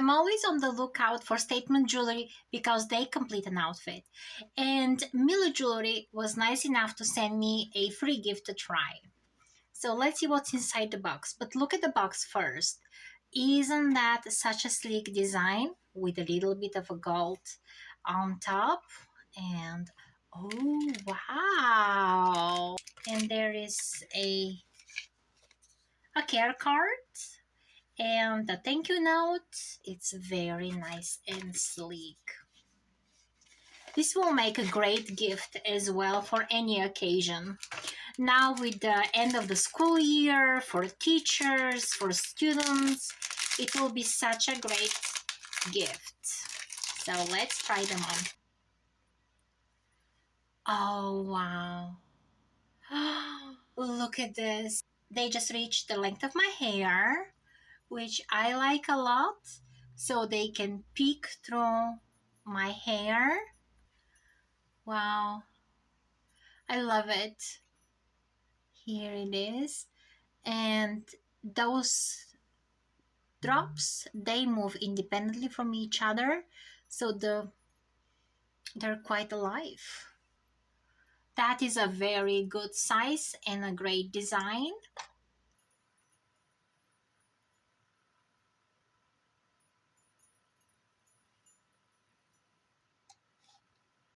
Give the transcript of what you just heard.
I'm always on the lookout for statement jewelry because they complete an outfit. And MILLA Jewelry was nice enough to send me a free gift to try. So let's see what's inside the box. But look at the box first. Isn't that such a sleek design with a little bit of a gold on top? And oh wow! And there is a care card and a thank you note. It's very nice and sleek. This will make a great gift as well for any occasion. Now with the end of the school year, for teachers, for students, it will be such a great gift. So let's try them on. Oh wow. Look at this. They just reached the length of my hair, which I like a lot. So they can peek through my hair. Wow. I love it. Here it is. And those drops, they move independently from each other. So they're quite alive. That is a very good size and a great design.